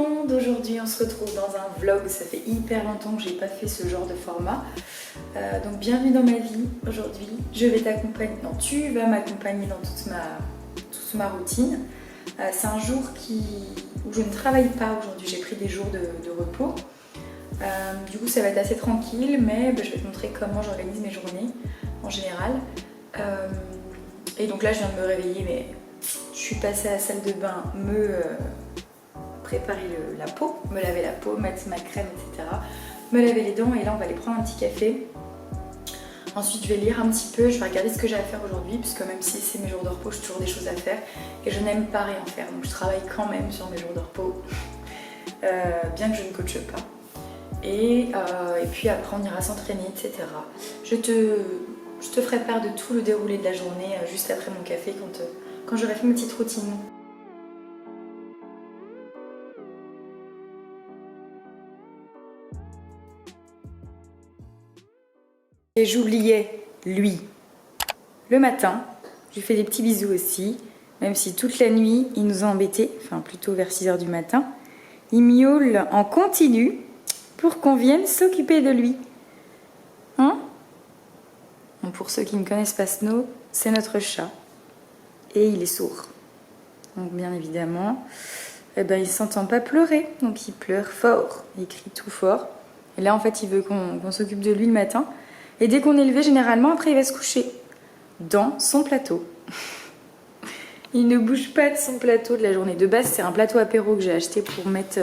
monde, aujourd'hui on se retrouve dans un vlog, ça fait hyper longtemps que j'ai pas fait ce genre de format. Donc bienvenue dans ma vie aujourd'hui, je vais t'accompagner, non tu vas m'accompagner dans toute ma routine. C'est un jour où je ne travaille pas aujourd'hui, j'ai pris des jours de repos. Du coup ça va être assez tranquille, mais je vais te montrer comment j'organise mes journées en général. Et donc là je viens de me réveiller, mais je suis passée à la salle de bain, préparer la peau, me laver la peau, mettre ma crème, etc. Me laver les dents et là on va aller prendre un petit café. Ensuite je vais lire un petit peu, je vais regarder ce que j'ai à faire aujourd'hui puisque même si c'est mes jours de repos, j'ai toujours des choses à faire et je n'aime pas rien faire, donc je travaille quand même sur mes jours de repos, bien que je ne coache pas. Et puis après on ira s'entraîner, etc. Je te ferai part de tout le déroulé de la journée juste après mon café quand j'aurai fait ma petite routine. Et j'oubliais lui. Le matin, je lui fais des petits bisous aussi, même si toute la nuit il nous a embêtés, enfin plutôt vers 6 h du matin. Il miaule en continu pour qu'on vienne s'occuper de lui. Hein? Bon, pour ceux qui ne connaissent pas Snow, c'est notre chat. Et il est sourd. Donc bien évidemment, il ne s'entend pas pleurer. Donc il pleure fort, il crie tout fort. Et là en fait il veut qu'on s'occupe de lui le matin. Et dès qu'on est levé, généralement, après, il va se coucher dans son plateau. Il ne bouge pas de son plateau de la journée. De base, c'est un plateau apéro que j'ai acheté pour mettre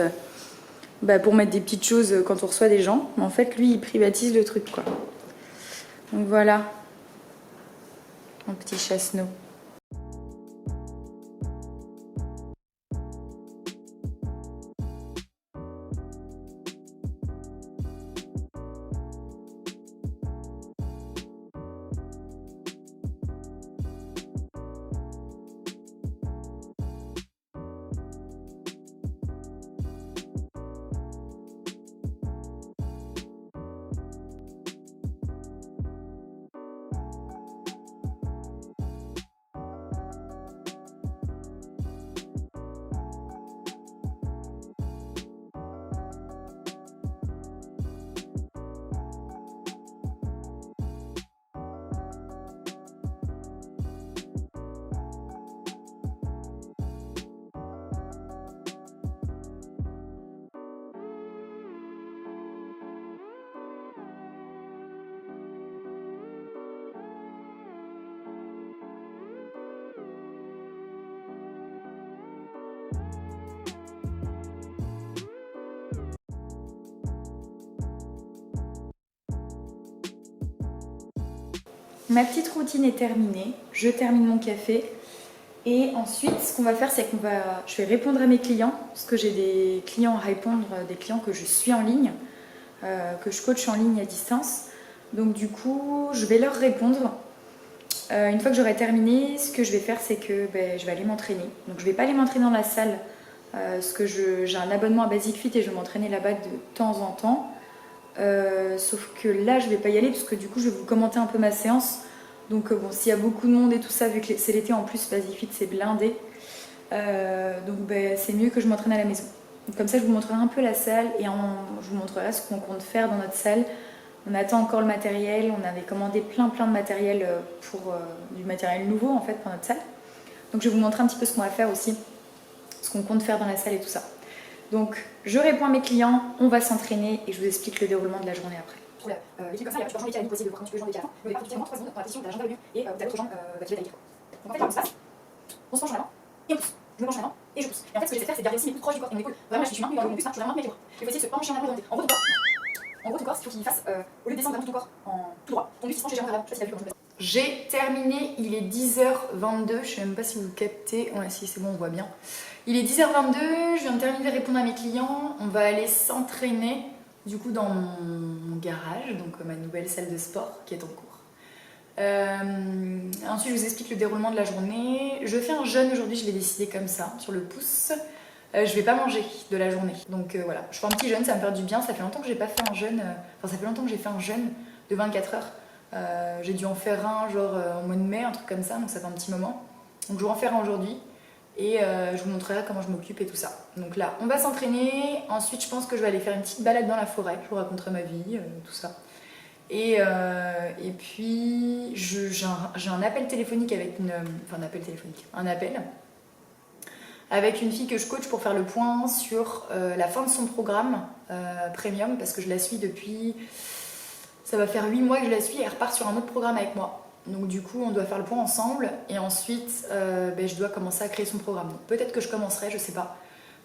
des petites choses quand on reçoit des gens. Mais en fait, lui, il privatise le truc, quoi. Donc voilà, mon petit chat Snow. Ma petite routine est terminée, je termine mon café et ensuite ce qu'on va faire c'est je vais répondre à mes clients parce que j'ai des clients à répondre, des clients que je suis en ligne, que je coach en ligne à distance. Donc du coup je vais leur répondre. Une fois que j'aurai terminé, ce que je vais faire c'est que je vais aller m'entraîner. Donc je ne vais pas aller m'entraîner dans la salle parce que j'ai un abonnement à Basic Fit et je vais m'entraîner là-bas de temps en temps. Sauf que là je vais pas y aller parce que du coup je vais vous commenter un peu ma séance. Donc bon, s'il y a beaucoup de monde et tout ça, vu que c'est l'été en plus, Basic Fit c'est blindé, donc c'est mieux que je m'entraîne à la maison. Donc, comme ça je vous montrerai un peu la salle et je vous montrerai ce qu'on compte faire dans notre salle. On attend encore le matériel, on avait commandé plein de matériel du matériel nouveau en fait pour notre salle. Donc je vais vous montrer un petit peu ce qu'on va faire aussi, ce qu'on compte faire dans la salle et tout ça. Donc je réponds à mes clients, on va s'entraîner et je vous explique le déroulement de la journée après. Les trucs comme ça, et après tu peux changer les possible de voir un petit peu les jambes à la fin. Mais au départ, tu tiens 3 secondes dans la position où ta jambe va au mieux et ta l'autre jambe qui va tailler. Donc en fait, là, on se passe, on se penche en avant et on pousse. Je me penche en avant et je pousse. Et en fait, ce que j'essaie de faire, c'est de garder aussi les plus proches du corps et mon épaule. Vraiment, là, je suis maintenue dans le plus, je suis vraiment maintenue avec les bras. Il faut essayer de se pencher en avant et de monter. En gros, ton corps, il faut qu'il fasse, au lieu de descendre vraiment ton corps en tout droit, ton muscle se penche légèrement vers l'avant. Je sais pas si t'as vu comment je me passe. J'ai terminé, il est 10h22, je sais même pas si vous captez, ouais si c'est bon on voit bien. Il est 10h22, je viens de terminer de répondre à mes clients, on va aller s'entraîner du coup dans mon garage, donc ma nouvelle salle de sport qui est en cours. Ensuite je vous explique le déroulement de la journée. Je fais un jeûne aujourd'hui, je l'ai décidé comme ça, sur le pouce. Je vais pas manger de la journée, donc voilà, je fais un petit jeûne, ça me fait du bien, ça fait longtemps que j'ai pas fait un jeûne, ça fait longtemps que j'ai fait un jeûne de 24 heures. J'ai dû en faire un genre au mois de mai, un truc comme ça, donc ça fait un petit moment. Donc je vais en faire un aujourd'hui Et je vous montrerai comment je m'occupe et tout ça. Donc là, on va s'entraîner. Ensuite, je pense que je vais aller faire une petite balade dans la forêt. Je vous raconterai ma vie, tout ça. Et puis, j'ai un appel téléphonique avec une... Enfin, un appel téléphonique. Un appel avec une fille que je coach pour faire le point sur la fin de son programme premium. Parce que je la suis depuis... Ça va faire 8 mois que je la suis et elle repart sur un autre programme avec moi. Donc du coup, on doit faire le point ensemble et ensuite, je dois commencer à créer son programme. Donc peut-être que je commencerai, je sais pas.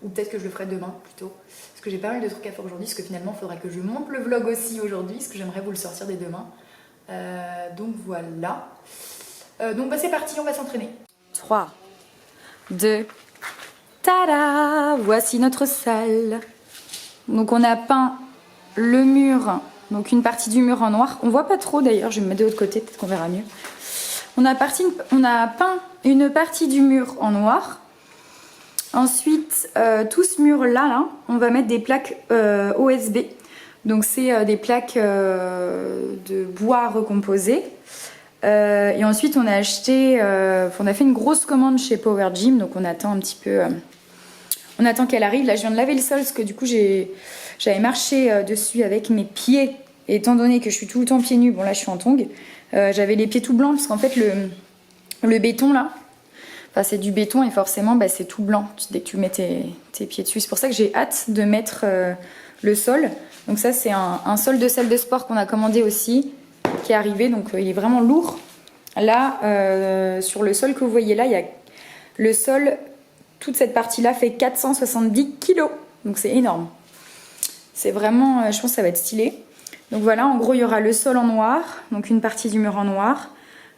Ou peut-être que je le ferai demain plutôt. Parce que j'ai pas mal de trucs à faire aujourd'hui, parce que finalement, il faudrait que je monte le vlog aussi aujourd'hui, parce que j'aimerais vous le sortir dès demain. Donc voilà. Donc c'est parti, on va s'entraîner. 3, 2, tada! Voici notre salle. Donc on a peint le mur, donc une partie du mur en noir. On voit pas trop d'ailleurs, je vais me mettre de l'autre côté, peut-être qu'on verra mieux. On a peint une partie du mur en noir. Ensuite, tout ce mur-là, on va mettre des plaques OSB. Donc c'est des plaques de bois recomposé. Et ensuite, on a acheté, on a fait une grosse commande chez Power Gym. Donc on attend un petit peu, on attend qu'elle arrive. Là, je viens de laver le sol parce que du coup, j'avais marché dessus avec mes pieds. Et étant donné que je suis tout le temps pieds nus, bon là, je suis en tongs. J'avais les pieds tout blancs parce qu'en fait, le béton là, enfin, c'est du béton et forcément c'est tout blanc dès que tu mets tes pieds dessus. C'est pour ça que j'ai hâte de mettre le sol. Donc ça c'est un sol de salle de sport qu'on a commandé aussi, qui est arrivé. Donc il est vraiment lourd. Là, sur le sol que vous voyez là, il y a le sol, toute cette partie-là fait 470 kg. Donc c'est énorme. C'est vraiment, je pense que ça va être stylé. Donc voilà, en gros il y aura le sol en noir, donc une partie du mur en noir.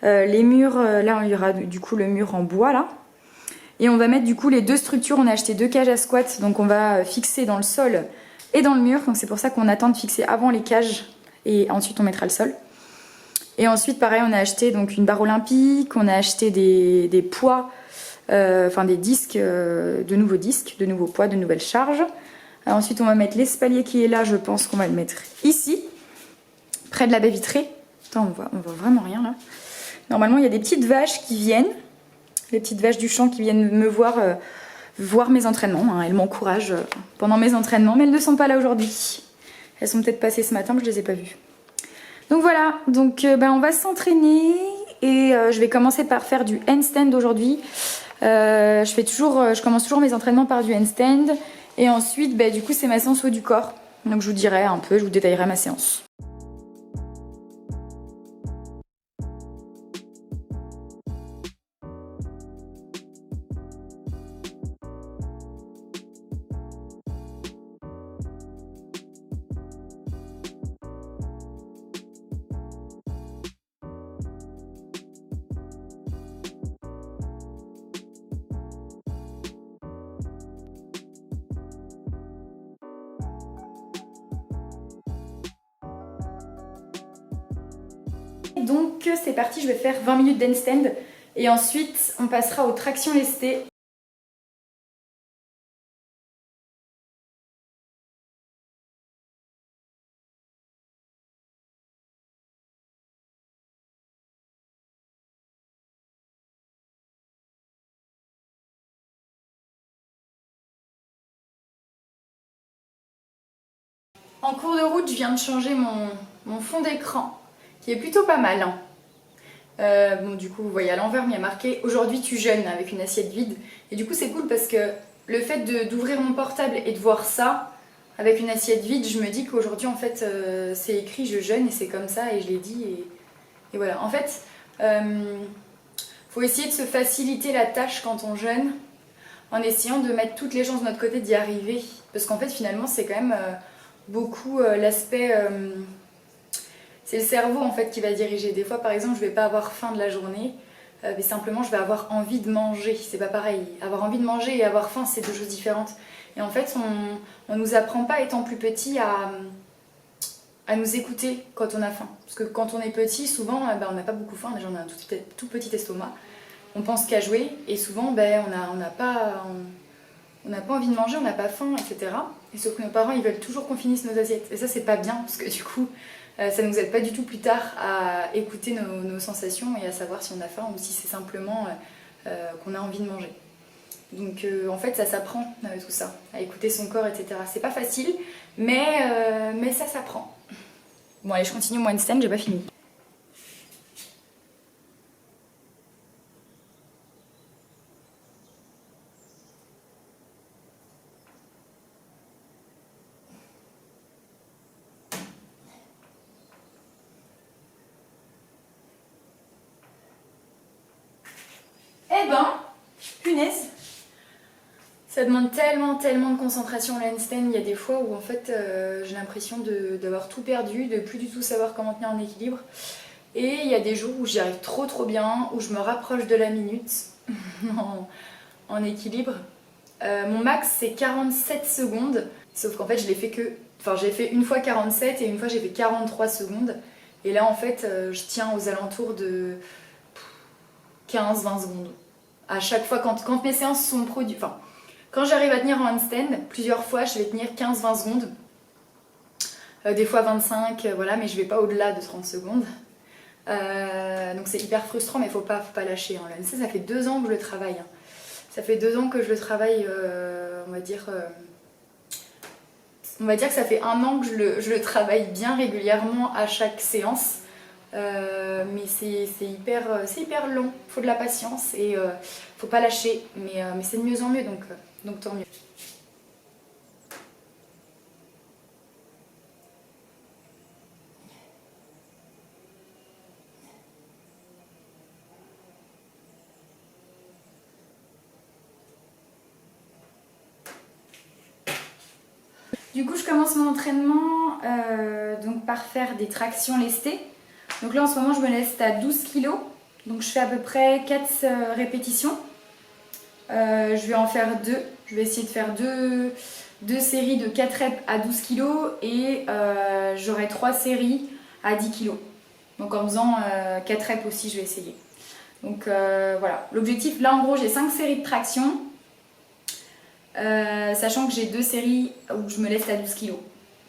Les murs, là il y aura du coup le mur en bois là. Et on va mettre du coup les deux structures, on a acheté 2 cages à squat, donc on va fixer dans le sol et dans le mur. Donc c'est pour ça qu'on attend de fixer avant les cages et ensuite on mettra le sol. Et ensuite pareil, on a acheté donc une barre olympique, on a acheté des poids, enfin des disques, de nouveaux disques, de nouveaux poids, de nouvelles charges. Alors ensuite on va mettre l'espalier qui est là, je pense qu'on va le mettre ici, près de la baie vitrée. Attends, on voit vraiment rien là. Normalement, il y a des petites vaches qui viennent, les petites vaches du champ qui viennent me voir, voir mes entraînements. Hein. Elles m'encouragent pendant mes entraînements, mais elles ne sont pas là aujourd'hui. Elles sont peut-être passées ce matin, mais je ne les ai pas vues. Donc voilà, donc, on va s'entraîner et je vais commencer par faire du handstand aujourd'hui. Je commence toujours mes entraînements par du handstand et ensuite, du coup, c'est ma séance haut du corps. Donc je vous dirai un peu, je vous détaillerai ma séance. Donc c'est parti, je vais faire 20 minutes d'handstand et ensuite on passera aux tractions lestées. En cours de route, je viens de changer mon fond d'écran qui est plutôt pas mal. Bon, du coup, vous voyez à l'envers, il y a marqué aujourd'hui tu jeûnes avec une assiette vide. Et du coup, c'est cool parce que le fait d'ouvrir mon portable et de voir ça avec une assiette vide, je me dis qu'aujourd'hui, en fait, c'est écrit je jeûne et c'est comme ça et je l'ai dit. Et voilà. En fait, faut essayer de se faciliter la tâche quand on jeûne en essayant de mettre toutes les chances de notre côté d'y arriver. Parce qu'en fait, finalement, c'est quand même beaucoup l'aspect. C'est le cerveau en fait qui va diriger. Des fois par exemple je vais pas avoir faim de la journée, mais simplement je vais avoir envie de manger. C'est pas pareil. Avoir envie de manger et avoir faim c'est deux choses différentes. Et en fait on nous apprend pas étant plus petit à nous écouter quand on a faim. Parce que quand on est petit souvent on n'a pas beaucoup faim, déjà on a un tout petit estomac. On pense qu'à jouer et souvent on n'a pas envie de manger, on n'a pas faim, etc. Et sauf que nos parents ils veulent toujours qu'on finisse nos assiettes. Et ça c'est pas bien parce que du coup ça ne nous aide pas du tout plus tard à écouter nos sensations et à savoir si on a faim ou si c'est simplement qu'on a envie de manger. Donc en fait ça s'apprend tout ça, à écouter son corps, etc. C'est pas facile, mais ça s'apprend. Bon allez, je continue mon handstand, j'ai pas fini. Eh ben, punaise, ça demande tellement de concentration le handstand. Il y a des fois où en fait j'ai l'impression d'avoir tout perdu, de plus du tout savoir comment tenir en équilibre. Et il y a des jours où j'y arrive trop bien, où je me rapproche de la minute en équilibre. Mon max c'est 47 secondes, sauf qu'en fait je l'ai fait que... Enfin j'ai fait une fois 47 et une fois j'ai fait 43 secondes. Et là en fait je tiens aux alentours de 15-20 secondes. À chaque fois quand mes séances sont produites... Enfin, quand j'arrive à tenir en handstand, plusieurs fois je vais tenir 15-20 secondes. Des fois 25, voilà, mais je vais pas au-delà de 30 secondes. Donc c'est hyper frustrant, mais faut pas lâcher. Hein. Ça fait 2 ans que je le travaille. Hein. Ça fait 2 ans que je le travaille, on va dire que ça fait 1 an que je le travaille bien régulièrement à chaque séance. Mais c'est hyper long, faut de la patience et faut pas lâcher. Mais c'est de mieux en mieux, donc tant mieux. Du coup, je commence mon entraînement donc par faire des tractions lestées. Donc là, en ce moment, je me leste à 12 kg. Donc je fais à peu près 4 répétitions. Je vais en faire 2. Je vais essayer de faire deux séries de 4 reps à 12 kg et j'aurai 3 séries à 10 kg. Donc en faisant 4 reps aussi, je vais essayer. Donc voilà. L'objectif, là en gros, j'ai 5 séries de traction. Sachant que j'ai 2 séries où je me laisse à 12 kg.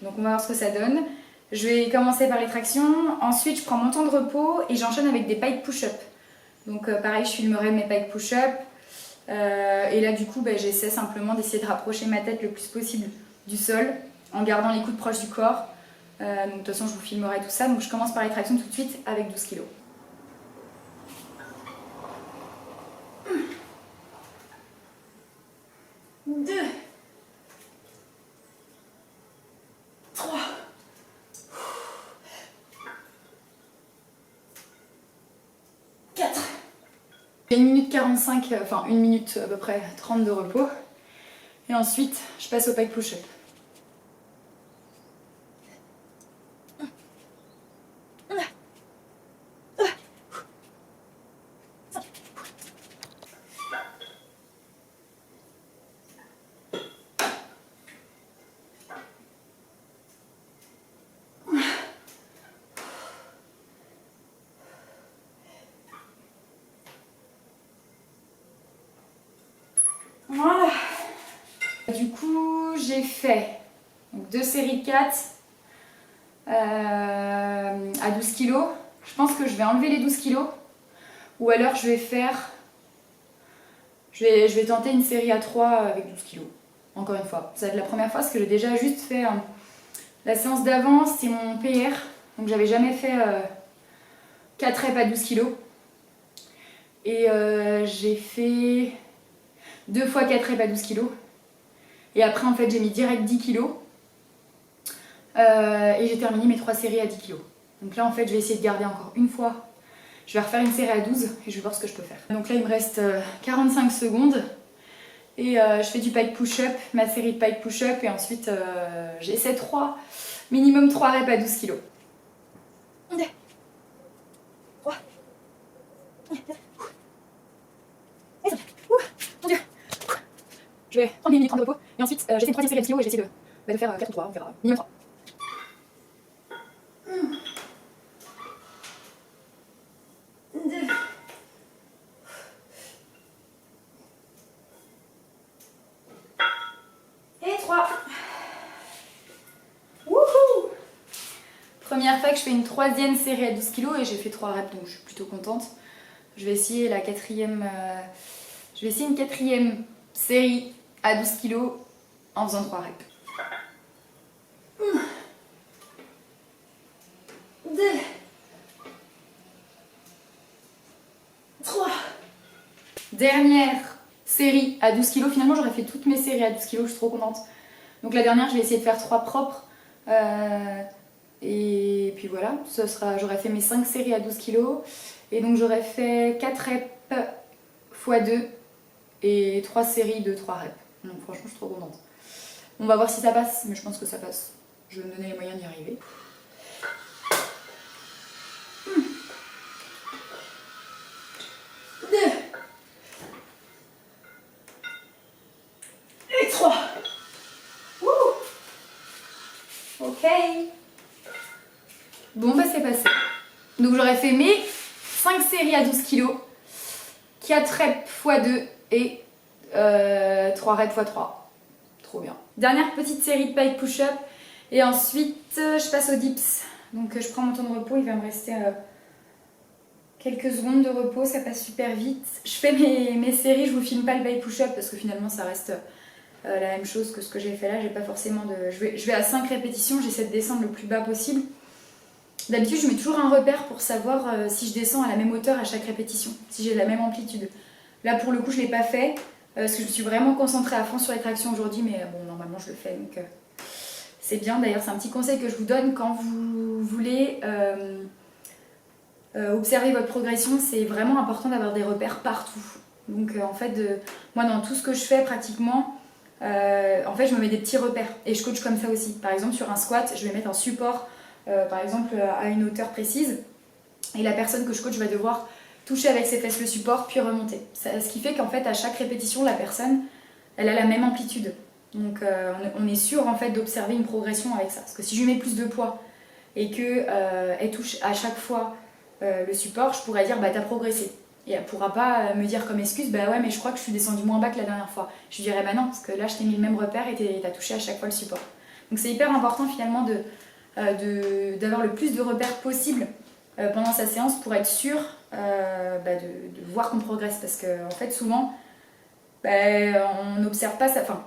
Donc on va voir ce que ça donne. Je vais commencer par les tractions, ensuite je prends mon temps de repos et j'enchaîne avec des pike push-up. Donc pareil, je filmerai mes pike push-up. Et là du coup j'essaie simplement d'essayer de rapprocher ma tête le plus possible du sol en gardant les coudes proches du corps. Donc de toute façon je vous filmerai tout ça. Donc je commence par les tractions tout de suite avec 12 kg. 2, 3, 4. J'ai 1 minute 45, enfin 1 minute à peu près 30 de repos. Et ensuite, je passe au pike push-up. Voilà. Du coup, j'ai fait 2 séries de 4 à 12 kg. Je pense que je vais enlever les 12 kg. Ou alors je vais faire... Je vais tenter une série à 3 avec 12 kg. Encore une fois. Ça va être la première fois parce que j'ai déjà juste fait... La séance d'avant, c'était mon PR. Donc j'avais jamais fait 4 reps à 12 kg. Et j'ai fait 2 fois 4 reps à 12 kg. Et après, en fait, j'ai mis direct 10 kg. Et j'ai terminé mes 3 séries à 10 kg. Donc là, en fait, je vais essayer de garder encore une fois. Je vais refaire une série à 12 et je vais voir ce que je peux faire. Donc là, il me reste 45 secondes. Et je fais du pike push-up, ma série de pike push-up. Et ensuite, j'essaie minimum 3 reps à 12 kg. 2, 3, 4. Mon Dieu. Je vais prendre 1 minute 30 de repos et ensuite j'essaie une 3e série à 10 kg et j'essaie de faire 4 ou 3, on verra. Minimum 3. Et 3. Wouhou! Première fois que je fais une 3e série à 12 kg et j'ai fait 3 reps, donc je suis plutôt contente. Je vais essayer la 4e... Je vais essayer une 4e série à 12 kg en faisant 3 reps. 1, 2, 3. Dernière série à 12 kg. Finalement, j'aurais fait toutes mes séries à 12 kg, je suis trop contente. Donc la dernière, je vais essayer de faire 3 propres. Et puis voilà, j'aurais fait mes 5 séries à 12 kg. Et donc j'aurais fait 4 reps x 2 et 3 séries de 3 reps. Donc franchement, je suis trop contente. On va voir si ça passe, mais je pense que ça passe. Je vais me donner les moyens d'y arriver. 2 et 3. Wouh. Ok. Bon bah c'est passé. Donc j'aurais fait mes 5 séries à 12 kg, 4 reps x 2 et 3 reps x 3. Trop bien. Dernière petite série de pike push-up et ensuite je passe aux dips. Donc je prends mon temps de repos, il va me rester quelques secondes de repos, ça passe super vite. Je fais mes séries, je vous filme pas le pike push-up parce que finalement ça reste la même chose que ce que j'ai fait là. J'ai pas forcément de... Je vais à 5 répétitions, j'essaie de descendre le plus bas possible. D'habitude, je mets toujours un repère pour savoir si je descends à la même hauteur à chaque répétition, si j'ai la même amplitude. Là, pour le coup, je ne l'ai pas fait, parce que je me suis vraiment concentrée à fond sur les tractions aujourd'hui, mais bon, normalement, je le fais, donc c'est bien. D'ailleurs, c'est un petit conseil que je vous donne quand vous voulez observer votre progression, c'est vraiment important d'avoir des repères partout. Donc, en fait, moi, dans tout ce que je fais, pratiquement, en fait, je me mets des petits repères, et je coach comme ça aussi. Par exemple, sur un squat, je vais mettre un support, par exemple à une hauteur précise, et la personne que je coach va devoir toucher avec ses fesses le support puis remonter. Ce qui fait qu'en fait à chaque répétition la personne elle a la même amplitude. Donc on est sûr en fait d'observer une progression avec ça. Parce que si je lui mets plus de poids et que elle touche à chaque fois le support, je pourrais dire bah t'as progressé. Et elle pourra pas me dire comme excuse bah ouais mais je crois que je suis descendue moins bas que la dernière fois. Je lui dirais bah non parce que là je t'ai mis le même repère et t'as touché à chaque fois le support. Donc c'est hyper important finalement d'avoir le plus de repères possible pendant sa séance pour être sûr de voir qu'on progresse. Parce qu'en fait, souvent, on n'observe pas ça. Enfin,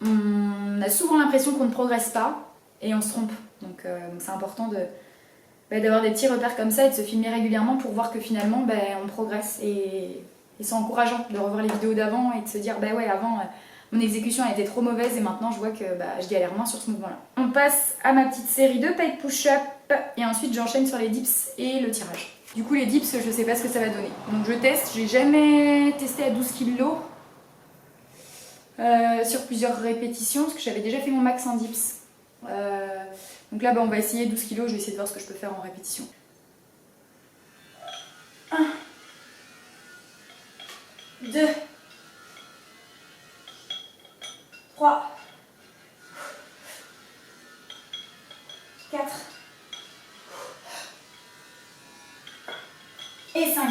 on a souvent l'impression qu'on ne progresse pas et on se trompe. Donc c'est important d'avoir des petits repères comme ça et de se filmer régulièrement pour voir que finalement, on progresse. Et c'est encourageant de revoir les vidéos d'avant et de se dire, bah ouais, avant... mon exécution a été trop mauvaise et maintenant je vois que je galère moins sur ce mouvement-là. On passe à ma petite série de pike push-up et ensuite j'enchaîne sur les dips et le tirage. Du coup les dips, je sais pas ce que ça va donner. Donc je teste, j'ai jamais testé à 12 kg sur plusieurs répétitions parce que j'avais déjà fait mon max en dips. Donc là on va essayer 12 kg, je vais essayer de voir ce que je peux faire en répétition. 1, 2, 3, 4 et 5.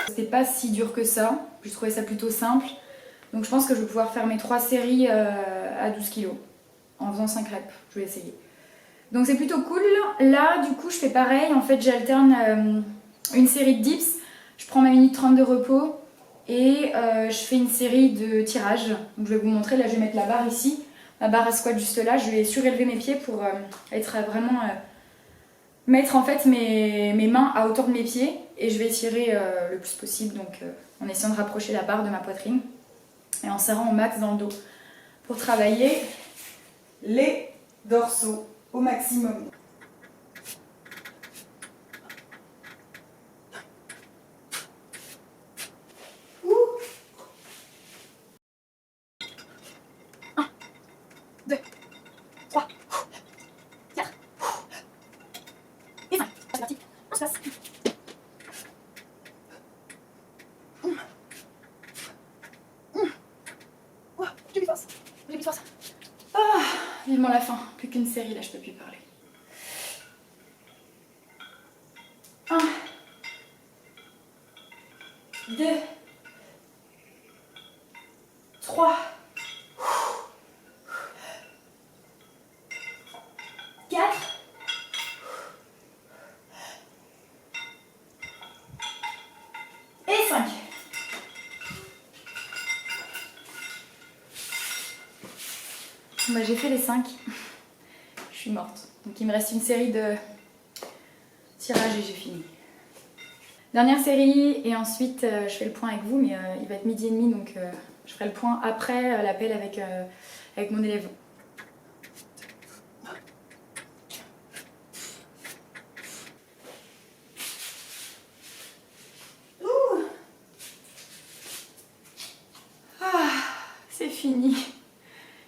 C'était pas si dur que ça, je trouvais ça plutôt simple. Donc je pense que je vais pouvoir faire mes 3 séries à 12 kg en faisant 5 reps. Je vais essayer. Donc c'est plutôt cool. Là du coup je fais pareil, en fait j'alterne une série de dips, je prends ma minute 30 de repos et je fais une série de tirages. Donc je vais vous montrer, là je vais mettre la barre ici. La barre à squat juste là, je vais surélever mes pieds pour être vraiment mettre en fait mes mains à hauteur de mes pieds et je vais tirer le plus possible donc en essayant de rapprocher la barre de ma poitrine et en serrant au max dans le dos pour travailler les dorsaux au maximum. Vivement la fin, plus qu'une série, là je peux plus parler. 1, 2, 3, 4 et 5. Bah, j'ai fait les 5. Je suis morte. Donc il me reste une série de tirages et j'ai fini. Dernière série et ensuite je fais le point avec vous, mais il va être 12h30 donc je ferai le point après l'appel avec mon élève. C'est fini.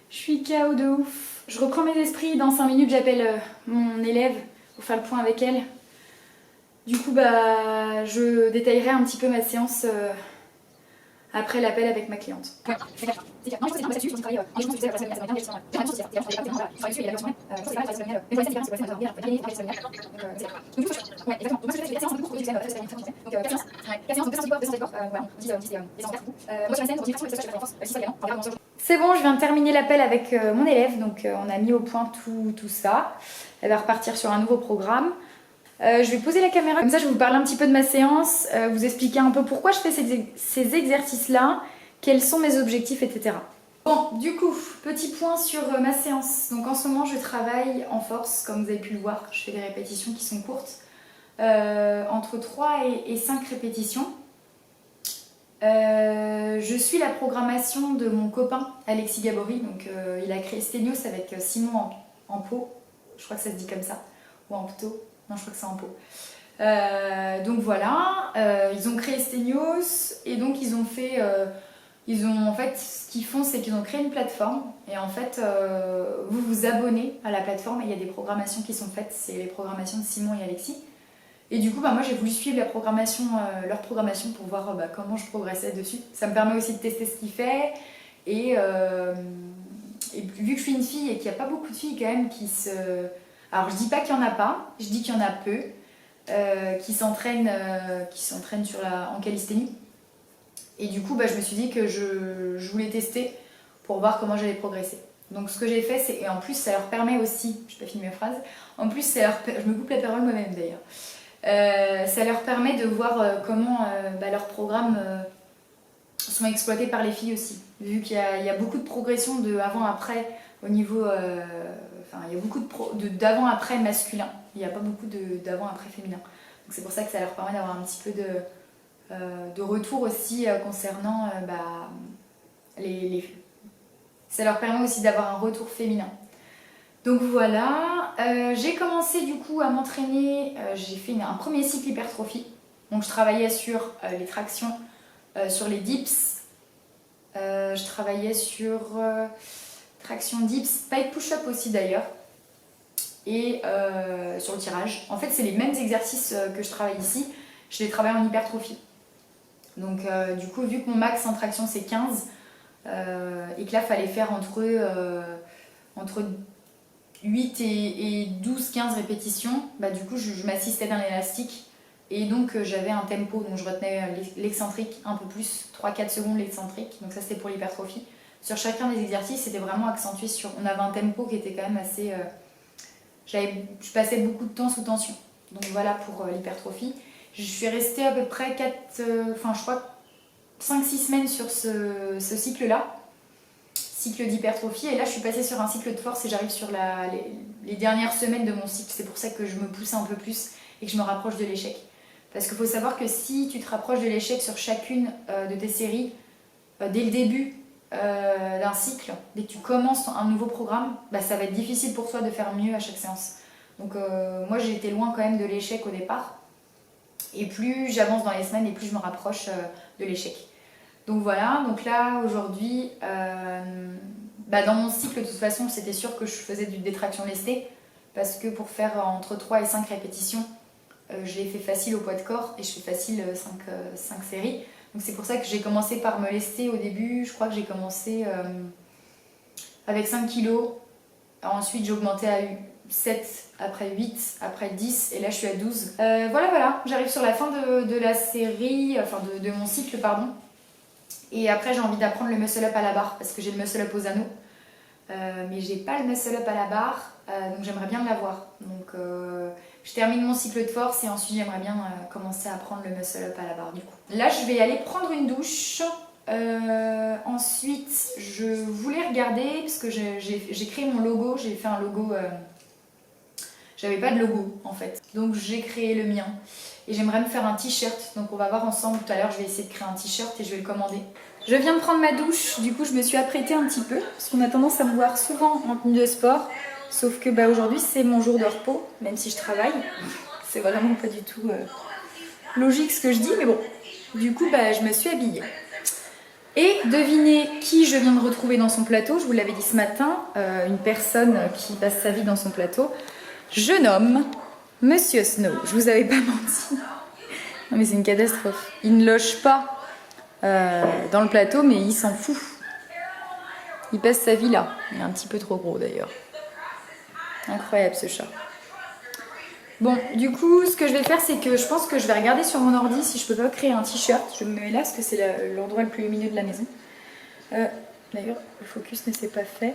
Je suis KO de ouf. Je reprends mes esprits. Dans 5 minutes, j'appelle mon élève pour faire le point avec elle. Du coup, bah, je détaillerai un petit peu ma séance après l'appel avec ma cliente. Ouais, c'est clair. C'est clair. Non, je pense que c'est un peu là-dessus, je travaille un jour, tu faisais la semaine dernière, j'ai l'impression qu'il y a je travaille dessus et il y a la semaine. Je pense que c'est pas la semaine, mais je sais c'est la semaine dernière, donc c'est la semaine. Donc, du coup, ouais, exactement. Donc, moi, ce que je fais, 4 séances un peu courtes, donc 4 séances, donc 4 séances, 200 corps, voilà, on dit les séances 4 du coup. Moi, sur la scène, on dit que je fais la force, si ça également, regarde mon. C'est bon, je viens de terminer l'appel avec mon élève, donc on a mis au point tout ça. Elle va repartir sur un nouveau programme. Je vais poser la caméra, comme ça je vais vous parler un petit peu de ma séance, vous expliquer un peu pourquoi je fais ces exercices-là, quels sont mes objectifs, etc. Bon, du coup, petit point sur ma séance. Donc en ce moment, je travaille en force, comme vous avez pu le voir. Je fais des répétitions qui sont courtes, entre 3 et 5 répétitions. Je suis la programmation de mon copain Alexis Gabory. Donc il a créé Stenios avec Simon en pot. Je crois que ça se dit comme ça. Ou en pto. Non, je crois que c'est en pot. Donc voilà, ils ont créé Stenios et donc ils ont fait... en fait, ce qu'ils font, c'est qu'ils ont créé une plateforme et en fait, vous vous abonnez à la plateforme et il y a des programmations qui sont faites. C'est les programmations de Simon et Alexis. Et du coup, bah, moi, j'ai voulu suivre leur programmation pour voir comment je progressais dessus. Ça me permet aussi de tester ce qu'il fait et vu que je suis une fille et qu'il n'y a pas beaucoup de filles quand même qui se... Alors, je dis pas qu'il y en a pas, je dis qu'il y en a peu qui s'entraînent en calisthénie. Et du coup, bah, je me suis dit que je voulais tester pour voir comment j'allais progresser. Donc ce que j'ai fait, et en plus ça leur permet aussi, je n'ai pas fini mes phrases, en plus je me coupe la parole moi-même d'ailleurs, ça leur permet de voir comment leurs programmes sont exploités par les filles aussi. Vu qu'il y a beaucoup de progression de avant-après au niveau... il y a beaucoup d'avant-après masculin, il n'y a pas beaucoup d'avant-après féminin. Donc c'est pour ça que ça leur permet d'avoir un petit peu de retour aussi concernant les filles. Ça leur permet aussi d'avoir un retour féminin. Donc voilà, j'ai commencé du coup à m'entraîner, j'ai fait un premier cycle hypertrophie. Donc je travaillais sur les tractions, sur les dips, je travaillais sur traction dips, pike push-up aussi d'ailleurs, et sur le tirage. En fait c'est les mêmes exercices que je travaille ici, je les travaille en hypertrophie. Donc du coup vu que mon max en traction c'est 15, et que là il fallait faire entre 8 et 12-15 répétitions, du coup je m'assistais d'un élastique et donc j'avais un tempo, donc je retenais l'excentrique un peu plus, 3-4 secondes l'excentrique, donc ça c'était pour l'hypertrophie. Sur chacun des exercices c'était vraiment accentué sur, on avait un tempo qui était quand même assez, je passais beaucoup de temps sous tension, donc voilà pour l'hypertrophie. Je suis restée à peu près 5-6 semaines sur ce cycle-là, cycle d'hypertrophie, et là je suis passée sur un cycle de force et j'arrive sur les dernières semaines de mon cycle. C'est pour ça que je me pousse un peu plus et que je me rapproche de l'échec. Parce qu'il faut savoir que si tu te rapproches de l'échec sur chacune de tes séries, dès le début d'un cycle, dès que tu commences un nouveau programme, ça va être difficile pour toi de faire mieux à chaque séance. Donc moi j'ai été loin quand même de l'échec au départ. Et plus j'avance dans les semaines et plus je me rapproche de l'échec. Donc voilà, donc là aujourd'hui, dans mon cycle de toute façon c'était sûr que je faisais du détraction lestée parce que pour faire entre 3 et 5 répétitions, je l'ai fait facile au poids de corps et je fais facile 5 séries. Donc c'est pour ça que j'ai commencé par me lester au début, je crois que j'ai commencé avec 5 kilos, ensuite j'ai augmenté à 7, après 8, après 10 et là je suis à 12. Voilà, j'arrive sur la fin de la série, enfin de mon cycle pardon. Et après j'ai envie d'apprendre le muscle up à la barre parce que j'ai le muscle up aux anneaux. Mais j'ai pas le muscle up à la barre, donc j'aimerais bien l'avoir. Donc je termine mon cycle de force et ensuite j'aimerais bien commencer à apprendre le muscle up à la barre du coup. Là je vais aller prendre une douche Ensuite, je voulais regarder, parce que j'ai créé mon logo, j'ai fait un logo, j'avais pas de logo en fait, donc j'ai créé le mien. Et j'aimerais me faire un t-shirt, donc on va voir ensemble tout à l'heure, je vais essayer de créer un t-shirt et je vais le commander. Je viens de prendre ma douche, du coup je me suis apprêtée un petit peu, parce qu'on a tendance à me voir souvent en tenue de sport, sauf que aujourd'hui c'est mon jour de repos, même si je travaille. C'est vraiment pas du tout logique ce que je dis, mais bon, du coup je me suis habillée. Et devinez qui je viens de retrouver dans son plateau, je vous l'avais dit ce matin, une personne qui passe sa vie dans son plateau. Je nomme Monsieur Snow. Je vous avais pas menti. Non mais c'est une catastrophe. Il ne loge pas dans le plateau, mais il s'en fout. Il passe sa vie là. Il est un petit peu trop gros d'ailleurs. Incroyable ce chat. Bon, du coup, ce que je vais faire, c'est que je pense que je vais regarder sur mon ordi si je peux pas créer un t-shirt. Je me mets là parce que c'est l'endroit le plus lumineux de la maison. D'ailleurs, le focus ne s'est pas fait.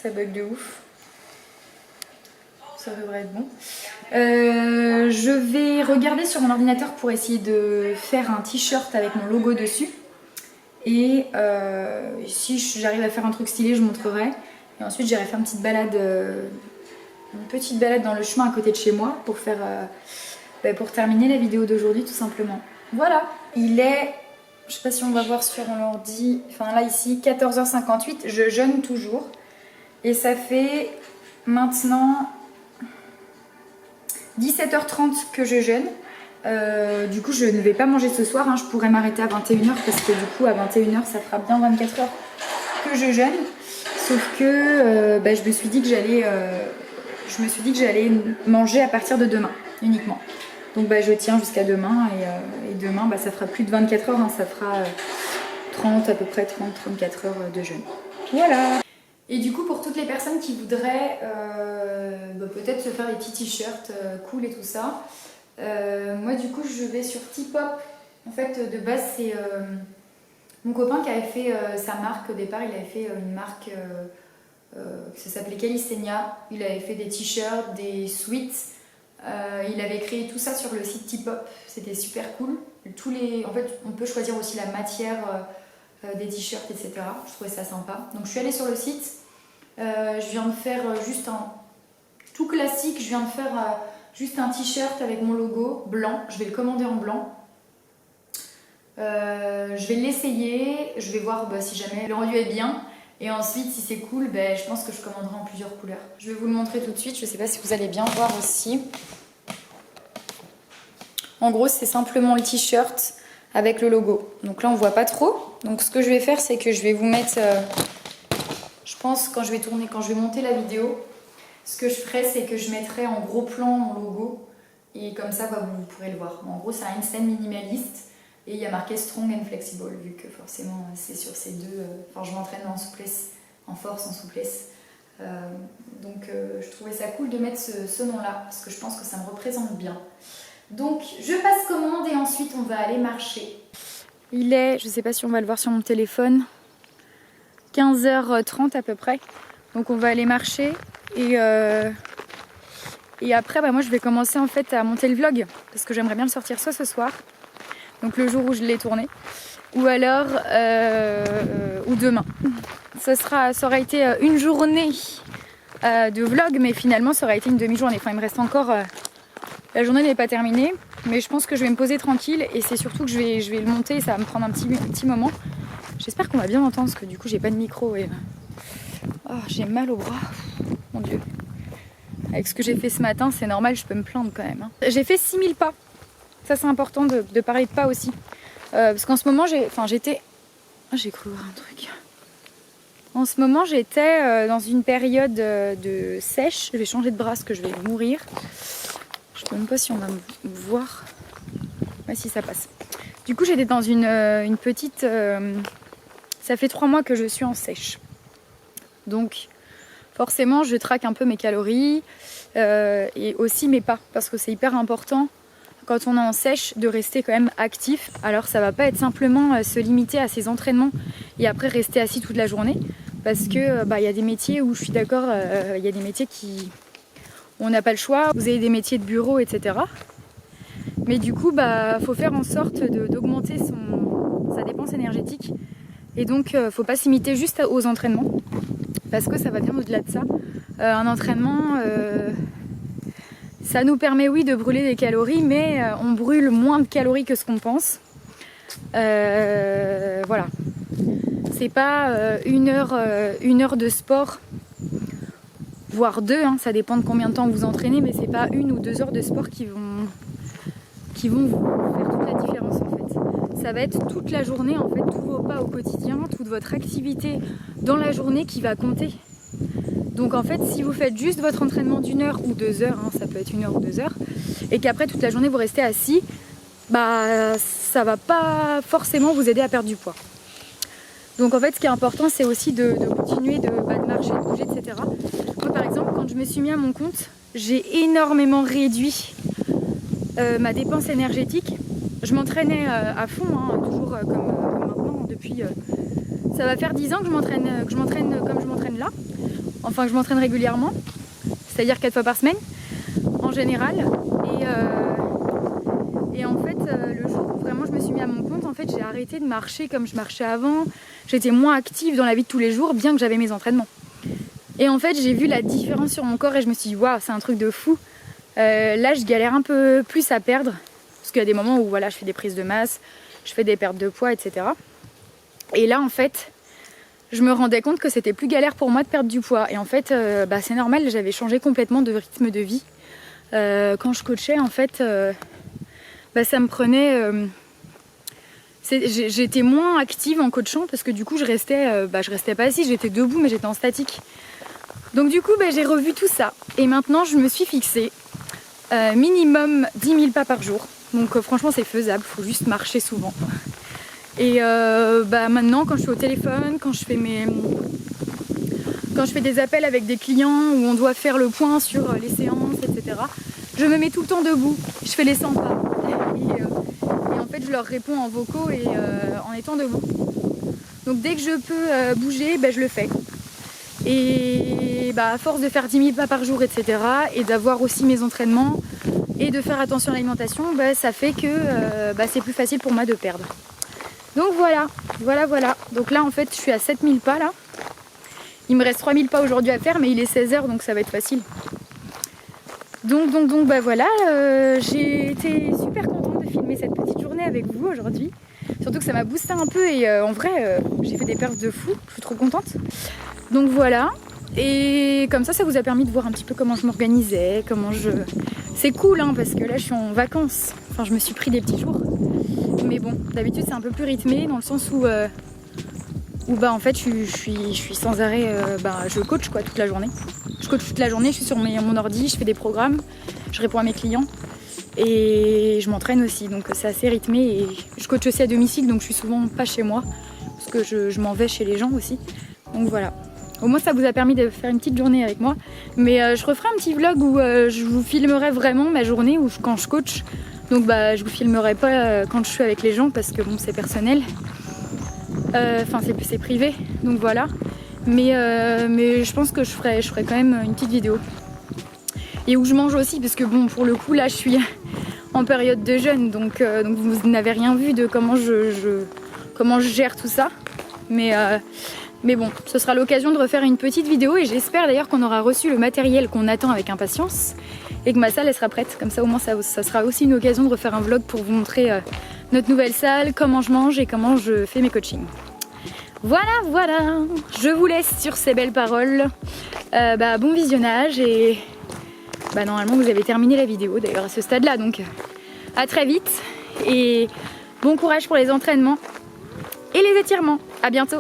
Ça bug de ouf. Ça devrait être bon. Je vais regarder sur mon ordinateur pour essayer de faire un t-shirt avec mon logo dessus. Et si j'arrive à faire un truc stylé, je montrerai. Et ensuite, j'irai faire une petite balade dans le chemin à côté de chez moi pour faire, pour terminer la vidéo d'aujourd'hui tout simplement. Voilà, il est, je sais pas si on va voir sur l'ordi, enfin là ici, 14h58, je jeûne toujours. Et ça fait maintenant 17h30 que je jeûne. Du coup, je ne vais pas manger ce soir. Je pourrais m'arrêter à 21h parce que du coup, à 21h, ça fera bien 24 heures que je jeûne. Sauf que je me suis dit que j'allais manger à partir de demain uniquement. Donc je tiens jusqu'à demain et demain, ça fera plus de 24 heures. Ça fera à peu près 30-34 heures de jeûne. Voilà. Et du coup, pour toutes les personnes qui voudraient peut-être se faire des petits t-shirts cool et tout ça, moi du coup je vais sur T-Pop. En fait, de base, c'est mon copain qui avait fait sa marque au départ. Il avait fait une marque ça s'appelait Calisthenia. Il avait fait des t-shirts, des sweats. Il avait créé tout ça sur le site T-Pop. C'était super cool. En fait, on peut choisir aussi la matière des t-shirts, etc. Je trouvais ça sympa. Donc je suis allée sur le site. Je viens de faire juste un tout classique. Je viens de faire juste un t-shirt avec mon logo blanc. Je vais le commander en blanc. Je vais l'essayer. Je vais voir si jamais le rendu est bien. Et ensuite, si c'est cool, je pense que je commanderai en plusieurs couleurs. Je vais vous le montrer tout de suite. Je ne sais pas si vous allez bien voir aussi. En gros, c'est simplement le t-shirt avec le logo. Donc là, on ne voit pas trop. Donc ce que je vais faire, c'est que je vais vous mettre... je pense quand je vais monter la vidéo, ce que je ferai, c'est que je mettrai en gros plan mon logo. Et comme ça, vous pourrez le voir. En gros, c'est un handstand minimaliste. Et il y a marqué Strong and Flexible, vu que forcément c'est sur ces deux... je m'entraîne en souplesse, en force, en souplesse. Donc je trouvais ça cool de mettre ce nom-là, parce que je pense que ça me représente bien. Donc je passe commande et ensuite on va aller marcher. Il est, je ne sais pas si on va le voir sur mon téléphone, 15h30 à peu près. Donc on va aller marcher et après moi je vais commencer en fait à monter le vlog, parce que j'aimerais bien le sortir soit ce soir, donc le jour où je l'ai tourné, ou alors ou demain. Ça aurait été une journée de vlog, mais finalement ça aurait été une demi-journée. Enfin, il me reste encore... la journée n'est pas terminée, mais je pense que je vais me poser tranquille et c'est surtout que je vais le monter et ça va me prendre un petit moment. J'espère qu'on va bien m'entendre parce que du coup j'ai pas de micro et... Oh, j'ai mal au bras, mon Dieu. Avec ce que j'ai fait ce matin, c'est normal, je peux me plaindre quand même. J'ai fait 6000 pas. Ça c'est important de parler de pas aussi. Parce qu'en ce moment j'étais... Oh, j'ai cru voir un truc. En ce moment j'étais dans une période de sèche. Je vais changer de bras parce que je vais mourir. Je ne sais même pas si on va me voir. Ouais, si ça passe. Du coup j'étais dans une petite... ça fait 3 mois que je suis en sèche. Donc forcément je traque un peu mes calories et aussi mes pas. Parce que c'est hyper important quand on est en sèche de rester quand même actif. Alors ça va pas être simplement se limiter à ses entraînements et après rester assis toute la journée. Parce que y a des métiers où je suis d'accord, il y a des métiers où on n'a pas le choix. Vous avez des métiers de bureau, etc. Mais du coup, faut faire en sorte d'augmenter sa dépense énergétique. Et donc, faut pas s'imiter juste aux entraînements, parce que ça va bien au-delà de ça. Un entraînement, ça nous permet, oui, de brûler des calories, mais on brûle moins de calories que ce qu'on pense. Voilà. C'est pas une heure de sport, voire 2, hein, ça dépend de combien de temps vous entraînez, mais c'est pas 1 ou 2 heures de sport qui vont vous faire toute la différence en fait. Ça va être toute la journée en fait, tous vos pas au quotidien, toute votre activité dans la journée qui va compter. Donc en fait, si vous faites juste votre entraînement d'1 heure ou 2 heures, hein, ça peut être 1 heure ou 2 heures, et qu'après toute la journée vous restez assis, ça va pas forcément vous aider à perdre du poids. Donc en fait, ce qui est important, c'est aussi de continuer de marcher, de bouger, etc. Moi par exemple, quand je me suis mis à mon compte, j'ai énormément réduit ma dépense énergétique. Je m'entraînais à fond, hein, toujours comme maintenant, depuis... ça va faire 10 ans que je m'entraîne comme je m'entraîne là. Enfin, que je m'entraîne régulièrement, c'est-à-dire 4 fois par semaine, en général. Et en fait, le jour où vraiment je me suis mis à mon compte, en fait, j'ai arrêté de marcher comme je marchais avant. J'étais moins active dans la vie de tous les jours, bien que j'avais mes entraînements. Et en fait, j'ai vu la différence sur mon corps et je me suis dit, waouh, c'est un truc de fou. Là, je galère un peu plus à perdre, parce qu'il y a des moments où voilà, je fais des prises de masse, je fais des pertes de poids, etc. Et là, en fait, je me rendais compte que c'était plus galère pour moi de perdre du poids. Et en fait, c'est normal, j'avais changé complètement de rythme de vie. Quand je coachais, en fait, ça me prenait... j'étais moins active en coachant parce que du coup, je restais pas assise, j'étais debout, mais j'étais en statique. Donc du coup, j'ai revu tout ça. Et maintenant, je me suis fixée minimum 10 000 pas par jour. Donc franchement, c'est faisable, il faut juste marcher souvent. Et maintenant, quand je suis au téléphone, quand je fais des appels avec des clients où on doit faire le point sur les séances, etc., je me mets tout le temps debout, je fais les 100 pas. Et en fait, je leur réponds en vocaux et en étant debout. Donc dès que je peux bouger, je le fais. Et à force de faire 10 000 pas par jour, etc., et d'avoir aussi mes entraînements, et de faire attention à l'alimentation, ça fait que c'est plus facile pour moi de perdre. Donc voilà. Donc là, en fait, je suis à 7000 pas là. Il me reste 3000 pas aujourd'hui à faire, mais il est 16h, donc ça va être facile. Donc voilà, j'ai été super contente de filmer cette petite journée avec vous aujourd'hui. Surtout que ça m'a boosté un peu et en vrai, j'ai fait des perfs de fou, je suis trop contente. Donc voilà, et comme ça vous a permis de voir un petit peu comment je m'organisais, C'est cool, hein, parce que là je suis en vacances, enfin je me suis pris des petits jours. Mais bon, d'habitude c'est un peu plus rythmé dans le sens où en fait je suis sans arrêt, je coach quoi toute la journée. Je coach toute la journée, je suis sur mon ordi, je fais des programmes, je réponds à mes clients et je m'entraîne aussi, donc c'est assez rythmé. Et je coach aussi à domicile, donc je suis souvent pas chez moi parce que je m'en vais chez les gens aussi. Donc voilà. Au moins ça vous a permis de faire une petite journée avec moi. Mais je referai un petit vlog où je vous filmerai vraiment ma journée quand je coach. Donc je vous filmerai pas quand je suis avec les gens parce que bon c'est personnel. Enfin c'est privé. Donc voilà. Mais je pense que je ferai quand même une petite vidéo. Et où je mange aussi parce que bon pour le coup là je suis en période de jeûne. Donc vous n'avez rien vu de comment je gère tout ça. Mais bon, ce sera l'occasion de refaire une petite vidéo et j'espère d'ailleurs qu'on aura reçu le matériel qu'on attend avec impatience et que ma salle elle sera prête. Comme ça au moins ça sera aussi une occasion de refaire un vlog pour vous montrer notre nouvelle salle, comment je mange et comment je fais mes coachings. Voilà, je vous laisse sur ces belles paroles. Bon visionnage et normalement vous avez terminé la vidéo d'ailleurs à ce stade là, donc à très vite et bon courage pour les entraînements et les étirements. À bientôt.